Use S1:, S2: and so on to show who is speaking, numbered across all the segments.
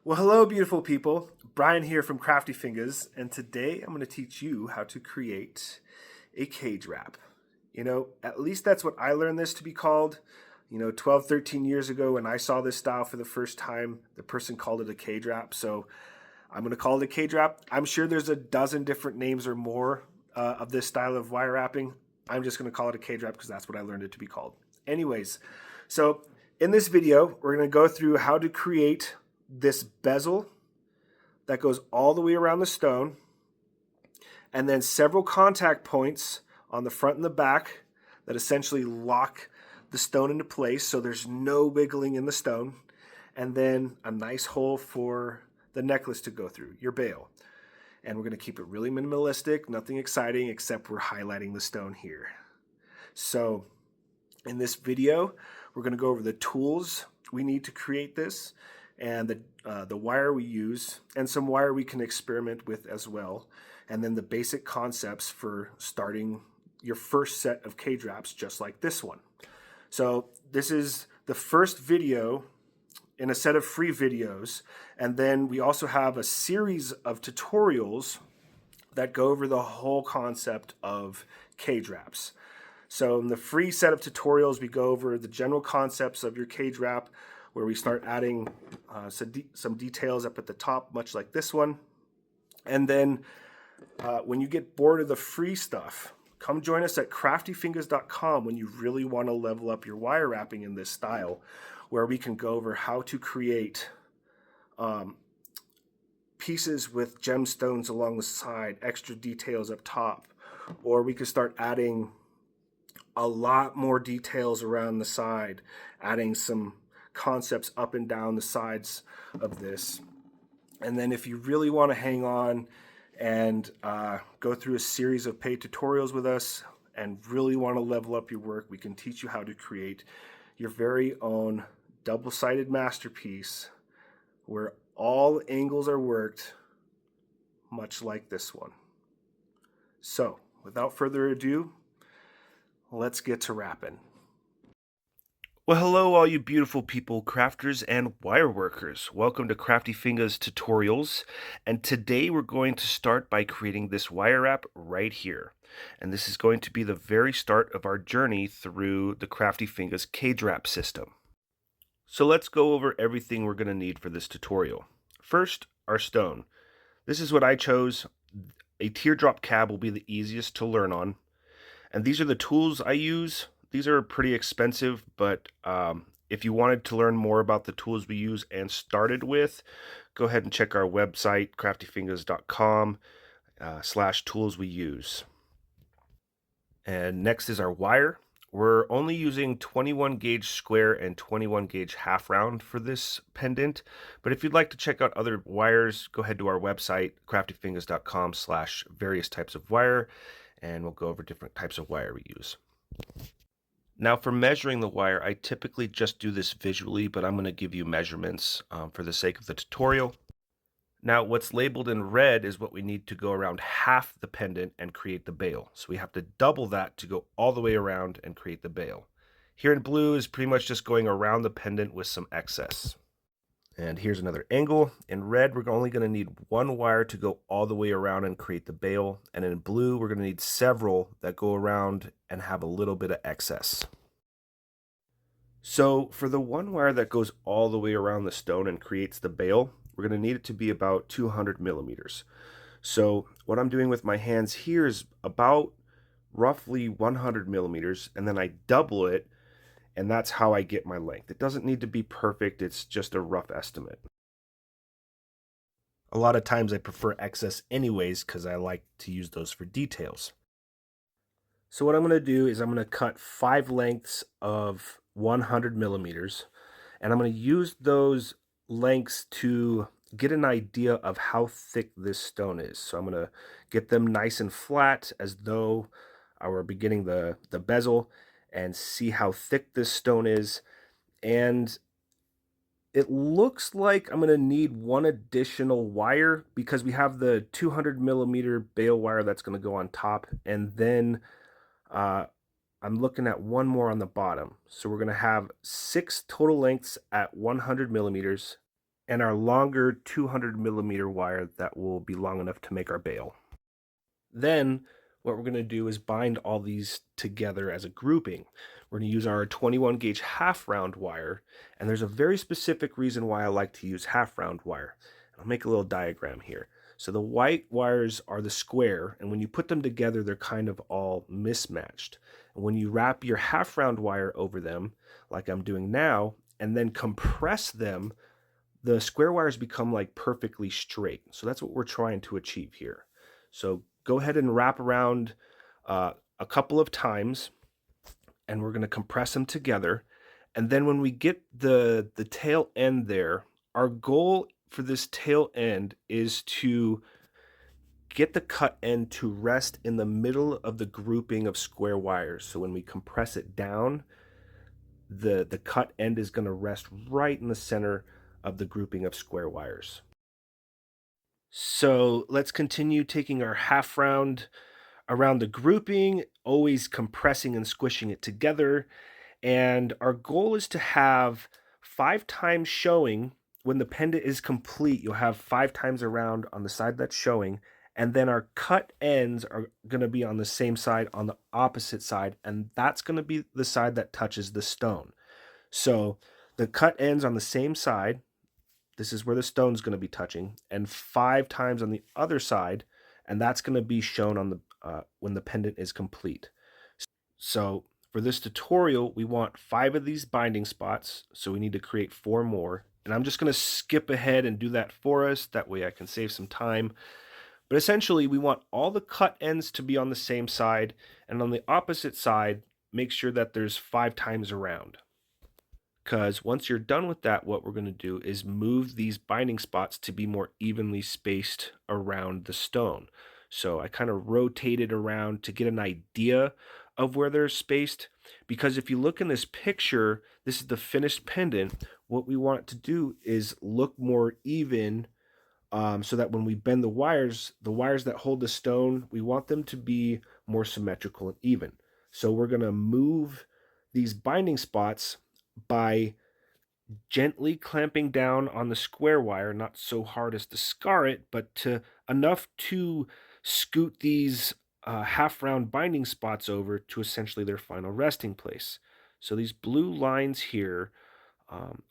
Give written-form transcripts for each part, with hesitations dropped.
S1: Well, hello, beautiful people. Brian here from Crafty Fingers, and today I'm going to teach you how to create a cage wrap. At least that's what I learned this to be called. 12, 13 years ago when I saw this style for the first time, the person called it a cage wrap. So I'm going to call it a cage wrap. I'm sure there's a dozen different names or more of this style of wire wrapping. I'm just going to call it a cage wrap because that's what I learned it to be called. Anyways, so in this video, we're going to go through how to create this bezel that goes all the way around the stone, and then several contact points on the front and the back that essentially lock the stone into place so there's no wiggling in the stone, and then a nice hole for the necklace to go through, your bail. And we're going to keep it really minimalistic, nothing exciting except we're highlighting the stone here. So in this video, we're going to go over the tools we need to create this, and the wire we use, and some wire we can experiment with as well, and then the basic concepts for starting your first set of cage wraps just like this one. So this is the first video in a set of free videos, and then we also have a series of tutorials that go over the whole concept of cage wraps. So in the free set of tutorials, we go over the general concepts of your cage wrap, where we start adding some details up at the top, much like this one. And then when you get bored of the free stuff, come join us at craftyfingers.com when you really want to level up your wire wrapping in this style, where we can go over how to create pieces with gemstones along the side, extra details up top, or we could start adding a lot more details around the side, adding some concepts up and down the sides of this. And then if you really want to hang on and go through a series of paid tutorials with us and really want to level up your work, we can teach you how to create your very own double-sided masterpiece where all angles are worked, much like this one. So without further ado, let's get to wrapping. Well, hello all you beautiful people, crafters and wire workers. Welcome to Crafty Fingers Tutorials, and today we're going to start by creating this wire wrap right here. And this is going to be the very start of our journey through the Crafty Fingers Cage Wrap system. So let's go over everything we're going to need for this tutorial. First, our stone. This is what I chose. A teardrop cab will be the easiest to learn on. And these are the tools I use. These are pretty expensive, but if you wanted to learn more about the tools we use and started with, go ahead and check our website, craftyfingers.com/tools we use. And next is our wire. We're only using 21 gauge square and 21 gauge half round for this pendant, but if you'd like to check out other wires, go ahead to our website, craftyfingers.com/various types of wire, and we'll go over different types of wire we use. Now for measuring the wire, I typically just do this visually, but I'm going to give you measurements for the sake of the tutorial. Now what's labeled in red is what we need to go around half the pendant and create the bail. So we have to double that to go all the way around and create the bail. Here in blue is pretty much just going around the pendant with some excess. And here's another angle. In red, we're only going to need one wire to go all the way around and create the bail. And in blue, we're going to need several that go around and have a little bit of excess. So for the one wire that goes all the way around the stone and creates the bail, we're going to need it to be about 200 millimeters. So what I'm doing with my hands here is about roughly 100 millimeters, and then I double it, and that's how I get my length. It doesn't need to be perfect, it's just a rough estimate. A lot of times I prefer excess anyways because I like to use those for details. So what I'm going to do is I'm going to cut 5 lengths of 100 millimeters, and I'm going to use those lengths to get an idea of how thick this stone is. So I'm going to get them nice and flat as though I were beginning the bezel, and see how thick this stone is. And it looks like I'm going to need one additional wire because we have the 200 millimeter bail wire that's going to go on top, and then I'm looking at one more on the bottom. So we're going to have 6 total lengths at 100 millimeters, and our longer 200 millimeter wire that will be long enough to make our bail. Then what we're going to do is bind all these together as a grouping. We're going to use our 21 gauge half round wire, and there's a very specific reason why I like to use half round wire. I'll make a little diagram here. So the white wires are the square, and when you put them together, they're kind of all mismatched. And when you wrap your half round wire over them, like I'm doing now, and then compress them, the square wires become like perfectly straight. So that's what we're trying to achieve here. So go ahead and wrap around a couple of times, and we're going to compress them together. And then when we get the tail end there, our goal for this tail end is to get the cut end to rest in the middle of the grouping of square wires. So when we compress it down, the cut end is going to rest right in the center of the grouping of square wires. So let's continue taking our half round around the grouping, always compressing and squishing it together. And our goal is to have 5 times showing. When the pendant is complete, you'll have 5 times around on the side that's showing. And then our cut ends are going to be on the same side, on the opposite side. And that's going to be the side that touches the stone. So the cut ends on the same side. This is where the stone's going to be touching, and 5 times on the other side, and that's going to be shown on the when the pendant is complete. So for this tutorial, we want 5 of these binding spots, so we need to create 4 more. And I'm just going to skip ahead and do that for us. That way I can save some time. But essentially, we want all the cut ends to be on the same side, and on the opposite side, make sure that there's 5 times around. Because once you're done with that, what we're going to do is move these binding spots to be more evenly spaced around the stone. So I kind of rotate it around to get an idea of where they're spaced. Because if you look in this picture, this is the finished pendant. What we want it to do is look more even, so that when we bend the wires that hold the stone, we want them to be more symmetrical and even. So we're going to move these binding spots by gently clamping down on the square wire, not so hard as to scar it, but enough to scoot these half round binding spots over to essentially their final resting place. So these blue lines here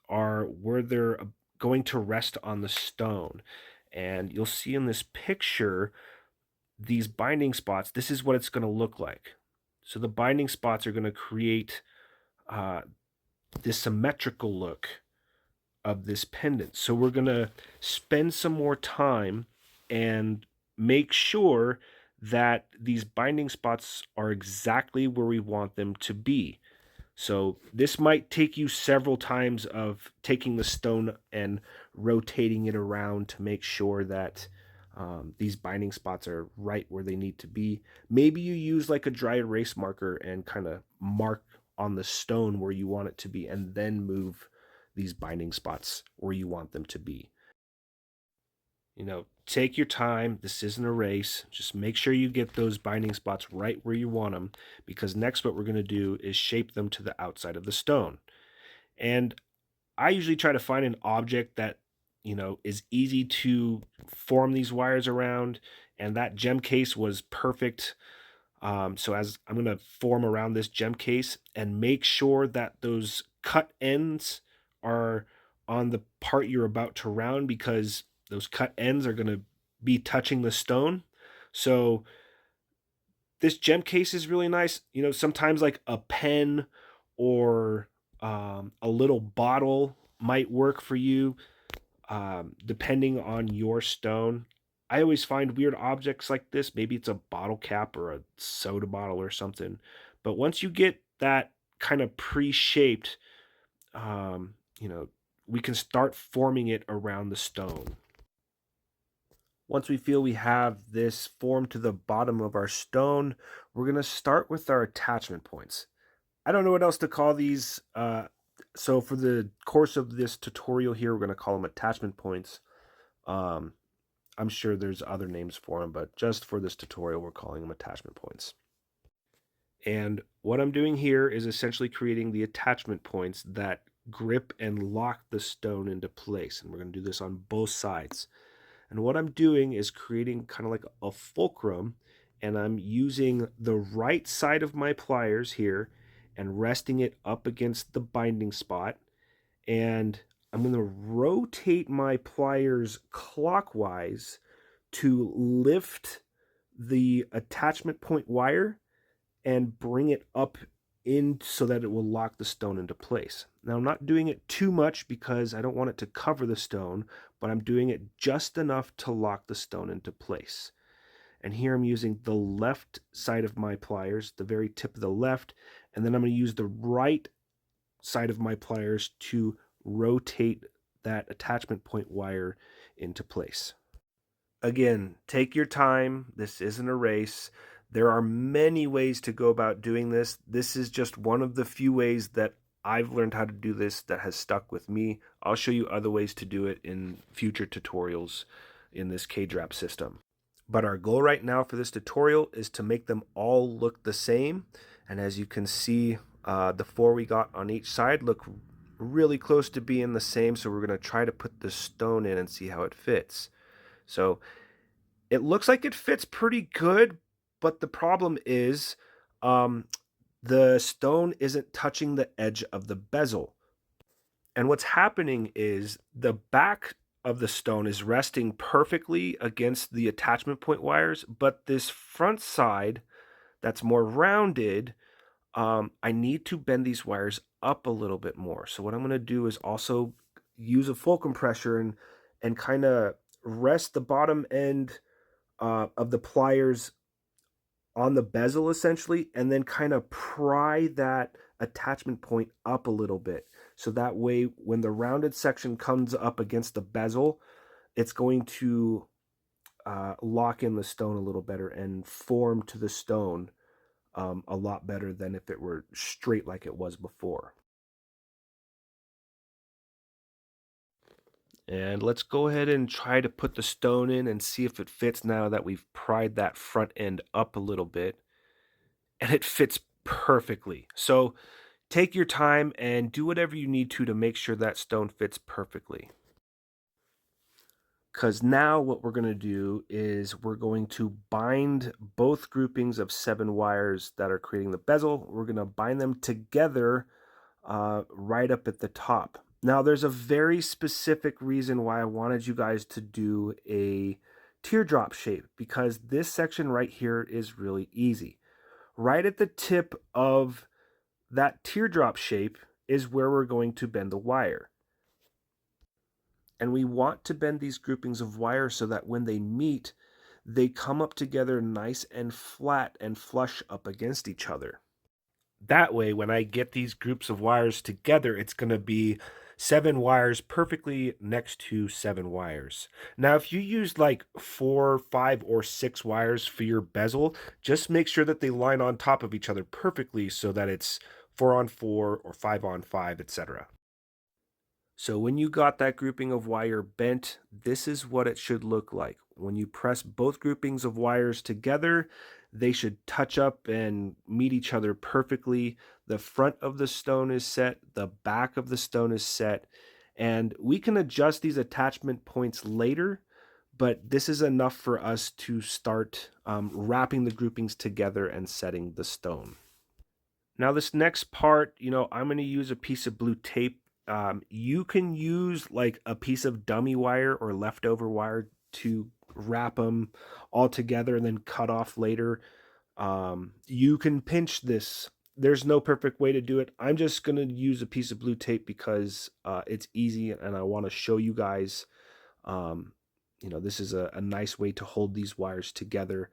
S1: are where they're going to rest on the stone. And you'll see in this picture, these binding spots, this is what it's going to look like. So the binding spots are going to create this symmetrical look of this pendant. So we're going to spend some more time and make sure that these binding spots are exactly where we want them to be. So this might take you several times of taking the stone and rotating it around to make sure that these binding spots are right where they need to be. Maybe you use like a dry erase marker and kind of mark on the stone where you want it to be, and then move these binding spots where you want them to be. Take your time. This isn't a race. Just make sure you get those binding spots right where you want them, because next what we're going to do is shape them to the outside of the stone. And I usually try to find an object that, is easy to form these wires around, and that gem case was perfect. So as I'm going to form around this gem case, and make sure that those cut ends are on the part you're about to round, because those cut ends are going to be touching the stone. So this gem case is really nice. Sometimes like a pen or a little bottle might work for you, depending on your stone. I always find weird objects like this. Maybe it's a bottle cap or a soda bottle or something. But once you get that kind of pre-shaped, we can start forming it around the stone. Once we feel we have this formed to the bottom of our stone, we're going to start with our attachment points. I don't know what else to call these. So for the course of this tutorial here, we're going to call them attachment points. I'm sure there's other names for them, but just for this tutorial, we're calling them attachment points. And what I'm doing here is essentially creating the attachment points that grip and lock the stone into place. And we're going to do this on both sides. And what I'm doing is creating kind of like a fulcrum, and I'm using the right side of my pliers here and resting it up against the binding spot. And I'm going to rotate my pliers clockwise to lift the attachment point wire and bring it up in so that it will lock the stone into place. Now, I'm not doing it too much because I don't want it to cover the stone, but I'm doing it just enough to lock the stone into place. And here I'm using the left side of my pliers, the very tip of the left, and then I'm going to use the right side of my pliers to rotate that attachment point wire into place. Again, take your time. This isn't a race. There are many ways to go about doing this. This is just one of the few ways that I've learned how to do this that has stuck with me. I'll show you other ways to do it in future tutorials in this cage wrap system. But our goal right now for this tutorial is to make them all look the same. And as you can see, the four we got on each side look really close to being the same. So we're going to try to put the stone in and see how it fits. So it looks like it fits pretty good, but the problem is the stone isn't touching the edge of the bezel. And what's happening is the back of the stone is resting perfectly against the attachment point wires, but this front side that's more rounded, I need to bend these wires up a little bit more. So what I'm going to do is also use a fulcrum pressure and kind of rest the bottom end of the pliers on the bezel essentially, and then kind of pry that attachment point up a little bit. So that way, when the rounded section comes up against the bezel, it's going to lock in the stone a little better and form to the stone a lot better than if it were straight like it was before. And let's go ahead and try to put the stone in and see if it fits now that we've pried that front end up a little bit. And it fits perfectly. So take your time and do whatever you need to make sure that stone fits perfectly. Because now what we're going to do is we're going to bind both groupings of 7 wires that are creating the bezel. We're going to bind them together right up at the top. Now, there's a very specific reason why I wanted you guys to do a teardrop shape, because this section right here is really easy. Right at the tip of that teardrop shape is where we're going to bend the wire. And we want to bend these groupings of wire so that when they meet, they come up together nice and flat and flush up against each other. That way, when I get these groups of wires together, it's going to be 7 wires perfectly next to 7 wires. Now, if you use like 4, 5, or 6 wires for your bezel, just make sure that they line on top of each other perfectly so that it's 4 on 4 or 5 on 5, etc. So when you got that grouping of wire bent, this is what it should look like. When you press both groupings of wires together, they should touch up and meet each other perfectly. The front of the stone is set, the back of the stone is set, and we can adjust these attachment points later, but this is enough for us to start wrapping the groupings together and setting the stone. Now this next part, I'm going to use a piece of blue tape. You can use like a piece of dummy wire or leftover wire to wrap them all together and then cut off later. You can pinch this. There's no perfect way to do it. I'm just going to use a piece of blue tape because it's easy and I want to show you guys. This is a nice way to hold these wires together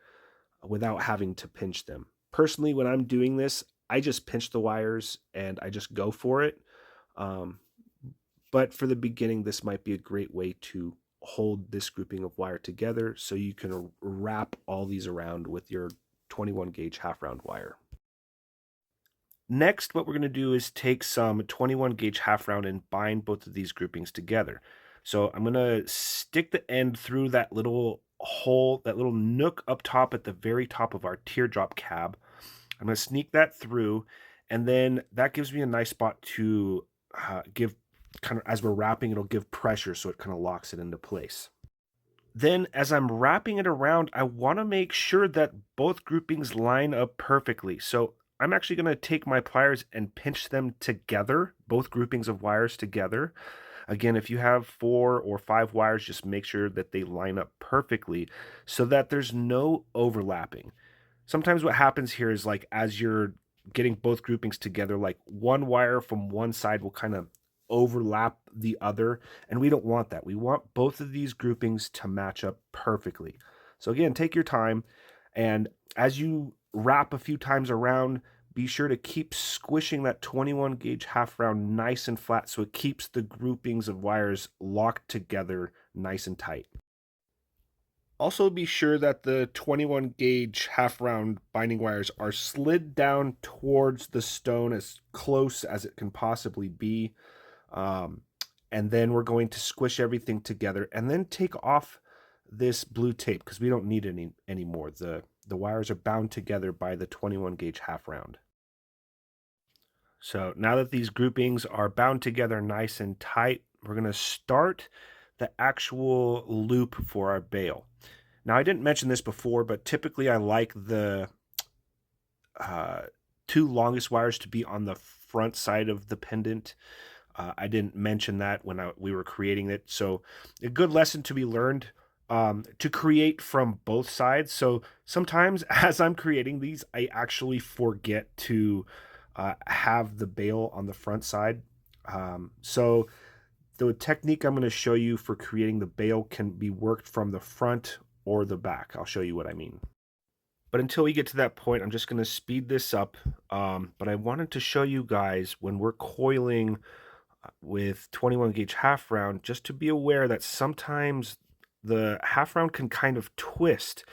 S1: without having to pinch them. Personally, when I'm doing this, I just pinch the wires and I just go for it. But for the beginning, this might be a great way to hold this grouping of wire together so you can wrap all these around with your 21 gauge half round wire. Next, what we're going to do is take some 21 gauge half round and bind both of these groupings together. So I'm going to stick the end through that little hole, that little nook up top at the very top of our teardrop cab. I'm going to sneak that through, and then that gives me a nice spot to give kind of, as we're wrapping, it'll give pressure so it kind of locks it into place. Then as I'm wrapping it around, I want to make sure that both groupings line up perfectly. So I'm actually going to take my pliers and pinch them together, both groupings of wires together. Again, if you have 4 or 5 wires, just make sure that they line up perfectly so that there's no overlapping. Sometimes what happens here is, like, as you're getting both groupings together, like one wire from one side will kind of overlap the other, and we don't want that. We want both of these groupings to match up perfectly. So again, take your time, and as you wrap a few times around, be sure to keep squishing that 21 gauge half round nice and flat so it keeps the groupings of wires locked together nice and tight. Also, be sure that the 21 gauge half round binding wires are slid down towards the stone as close as it can possibly be. Um, and then we're going to squish everything together and then take off this blue tape because we don't need it anymore. The wires are bound together by the 21 gauge half round. So now that these groupings are bound together nice and tight, we're going to start the actual loop for our bail. Now, I didn't mention this before, but typically I like the 2 longest wires to be on the front side of the pendant. I didn't mention that when we were creating it. So a good lesson to be learned, to create from both sides. So sometimes as I'm creating these, I actually forget to have the bail on the front side. So the technique I'm going to show you for creating the bail can be worked from the front or the back. I'll show you what I mean. But until we get to that point, I'm just going to speed this up. But I wanted to show you guys when we're coiling with 21 gauge half round, just to be aware that sometimes the half round can kind of twist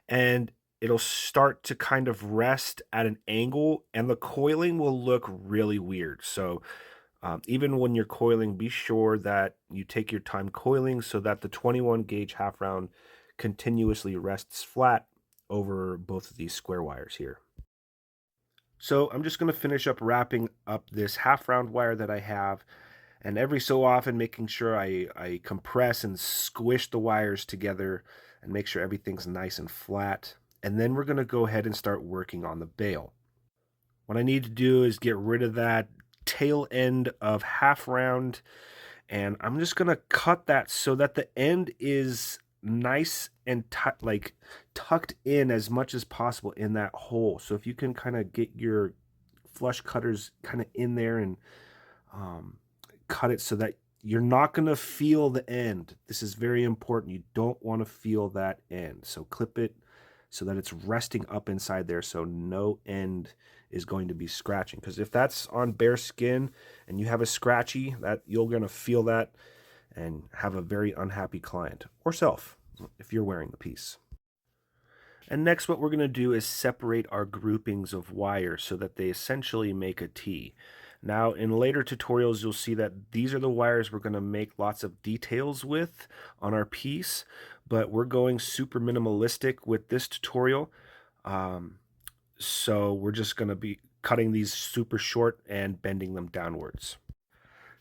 S1: and it'll start to kind of rest at an angle and the coiling will look really weird. So even when you're coiling, be sure that you take your time coiling so that the 21 gauge half round continuously rests flat over both of these square wires here. So I'm just going to finish up wrapping up this half round wire that I have, and every so often making sure I compress and squish the wires together and make sure everything's nice and flat. And then we're going to go ahead and start working on the bail. What I need to do is get rid of that tail end of half round, and I'm just going to cut that so that the end is nice and like tucked in as much as possible in that hole. So if you can kind of get your flush cutters kind of in there and cut it so that you're not going to feel the end. This is very important. You don't want to feel that end. So clip it so that it's resting up inside there so no end is going to be scratching. Because if that's on bare skin and you have a scratchy, that you're going to feel that and have a very unhappy client or self if you're wearing the piece. And next, what we're going to do is separate our groupings of wires so that they essentially make a T. Now, in later tutorials, you'll see that these are the wires we're going to make lots of details with on our piece, but we're going super minimalistic with this tutorial. So we're just going to be cutting these super short and bending them downwards.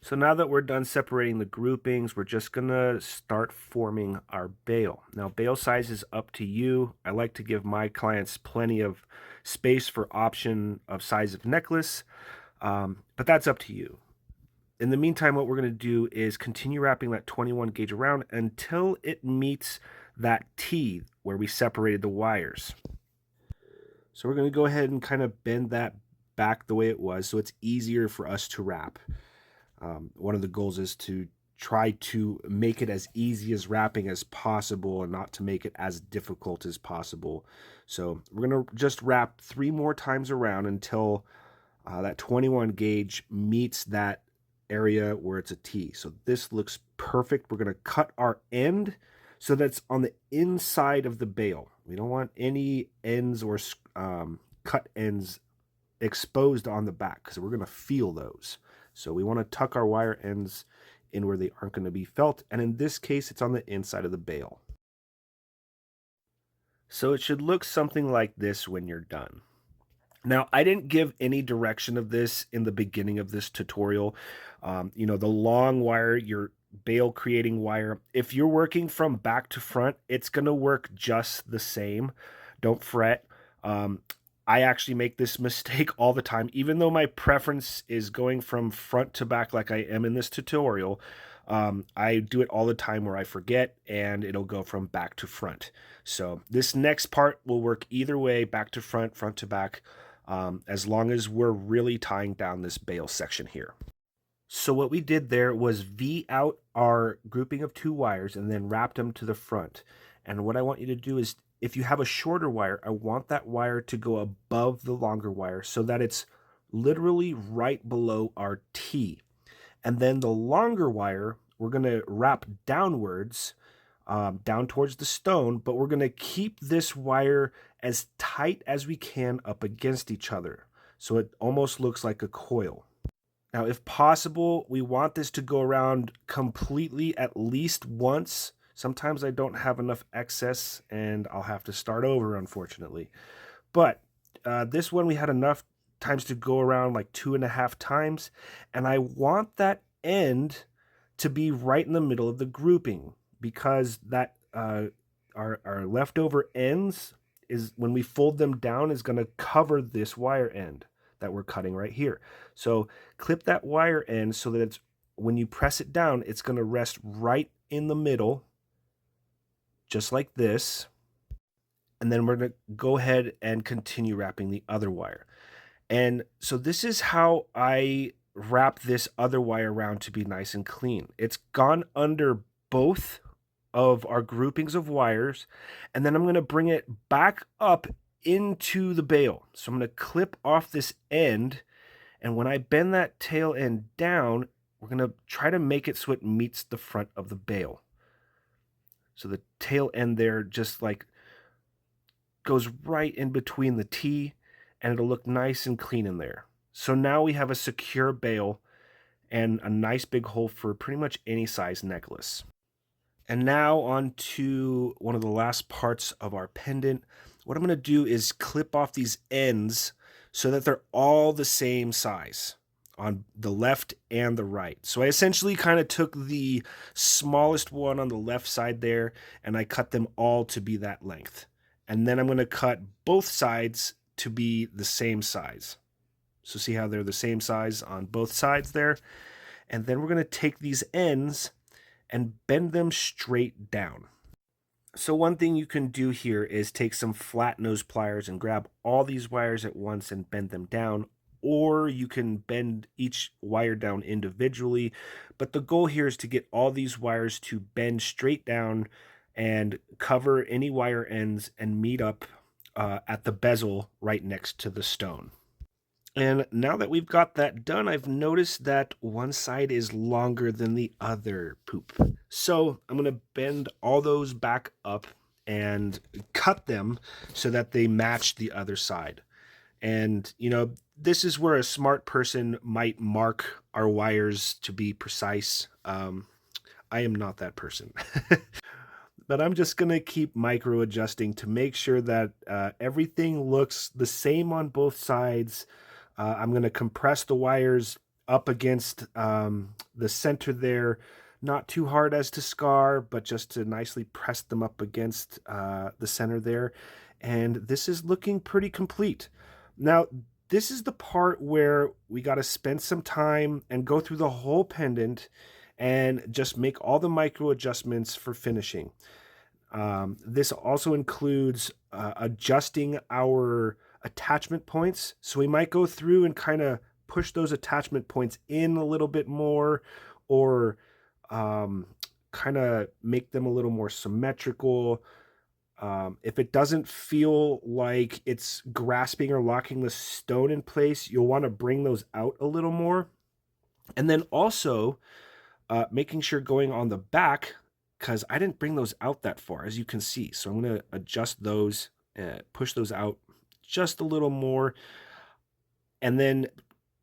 S1: So now that we're done separating the groupings, we're just going to start forming our bail. Now, bail size is up to you. I like to give my clients plenty of space for option of size of necklace, but that's up to you. In the meantime, what we're going to do is continue wrapping that 21 gauge around until it meets that T where we separated the wires. So we're going to go ahead and kind of bend that back the way it was so it's easier for us to wrap. One of the goals is to try to make it as easy as wrapping as possible and not to make it as difficult as possible. So we're going to just wrap 3 more times around until that 21 gauge meets that area where it's a T. So this looks perfect. We're going to cut our end so that's on the inside of the bail. We don't want any ends or cut ends exposed on the back because we're going to feel those. So we want to tuck our wire ends in where they aren't going to be felt. And in this case, it's on the inside of the bail. So it should look something like this when you're done. Now, I didn't give any direction of this in the beginning of this tutorial. The long wire, your bail creating wire, if you're working from back to front, it's going to work just the same. Don't fret. Um, I actually make this mistake all the time, even though my preference is going from front to back like I am in this tutorial. I do it all the time where I forget and it'll go from back to front. So this next part will work either way, back to front to back, as long as we're really tying down this bail section here. So what we did there was V out our grouping of 2 wires and then wrapped them to the front. And what I want you to do is, if you have a shorter wire, I want that wire to go above the longer wire so that it's literally right below our T. And then the longer wire, we're going to wrap downwards, down towards the stone, but we're going to keep this wire as tight as we can up against each other. So it almost looks like a coil. Now, if possible, we want this to go around completely at least once. Sometimes I don't have enough excess and I'll have to start over, unfortunately. But this one we had enough times to go around like 2.5 times. And I want that end to be right in the middle of the grouping, because that our leftover ends is, when we fold them down, is going to cover this wire end that we're cutting right here. So clip that wire end so that it's, when you press it down, it's going to rest right in the middle, just like this. And then we're going to go ahead and continue wrapping the other wire. And so this is how I wrap this other wire around to be nice and clean. It's gone under both of our groupings of wires, and then I'm going to bring it back up into the bail. So I'm going to clip off this end, and when I bend that tail end down, we're going to try to make it so it meets the front of the bail. So the tail end there just like goes right in between the T, and it'll look nice and clean in there. So now we have a secure bail and a nice big hole for pretty much any size necklace. And now on to one of the last parts of our pendant. What I'm going to do is clip off these ends so that they're all the same size on the left and the right. So I essentially kind of took the smallest one on the left side there and I cut them all to be that length. And then I'm going to cut both sides to be the same size. So see how they're the same size on both sides there? And then we're going to take these ends and bend them straight down. So one thing you can do here is take some flat nose pliers and grab all these wires at once and bend them down, or you can bend each wire down individually. But the goal here is to get all these wires to bend straight down and cover any wire ends and meet up at the bezel right next to the stone. And now that we've got that done, I've noticed that one side is longer than the other poop. So I'm going to bend all those back up and cut them so that they match the other side. And, this is where a smart person might mark our wires to be precise. I am not that person. But I'm just going to keep micro adjusting to make sure that everything looks the same on both sides. I'm going to compress the wires up against the center there, not too hard as to scar, but just to nicely press them up against the center there. And this is looking pretty complete. Now, this is the part where we got to spend some time and go through the whole pendant and just make all the micro adjustments for finishing. This also includes adjusting our attachment points. So we might go through and kind of push those attachment points in a little bit more, or kind of make them a little more symmetrical. If it doesn't feel like it's grasping or locking the stone in place, you'll want to bring those out a little more. And then also making sure going on the back, because I didn't bring those out that far, as you can see. So I'm going to adjust those, push those out just a little more, and then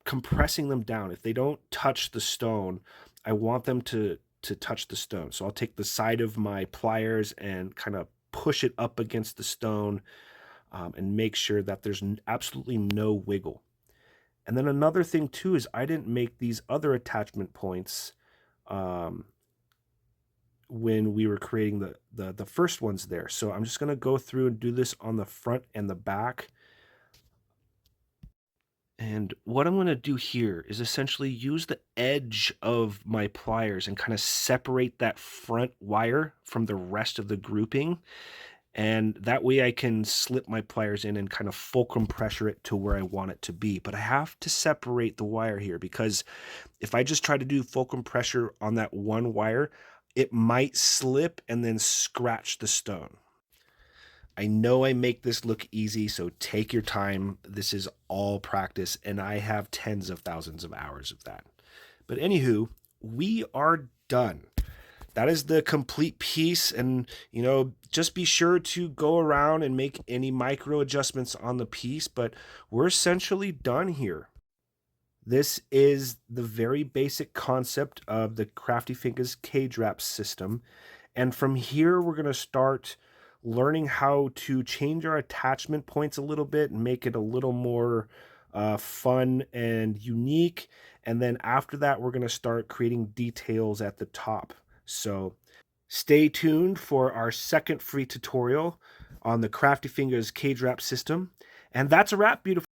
S1: compressing them down. If they don't touch the stone, I want them to touch the stone. So I'll take the side of my pliers and kind of push it up against the stone. and make sure that there's absolutely no wiggle. And then another thing too is I didn't make these other attachment points when we were creating the first ones there. So I'm just going to go through and do this on the front and the back. And what I'm going to do here is essentially use the edge of my pliers and kind of separate that front wire from the rest of the grouping. And that way I can slip my pliers in and kind of fulcrum pressure it to where I want it to be. But I have to separate the wire here, because if I just try to do fulcrum pressure on that one wire, it might slip and then scratch the stone. I know I make this look easy, so take your time. This is all practice, and I have tens of thousands of hours of that. But anywho, we are done. That is the complete piece, and just be sure to go around and make any micro adjustments on the piece, but we're essentially done here. This is the very basic concept of the Crafty Fingers Cage Wrap system, and from here we're going to start learning how to change our attachment points a little bit and make it a little more fun and unique. And then after that, we're going to start creating details at the top. So stay tuned for our second free tutorial on the Crafty Fingers Cage Wrap system. And that's a wrap, beautiful.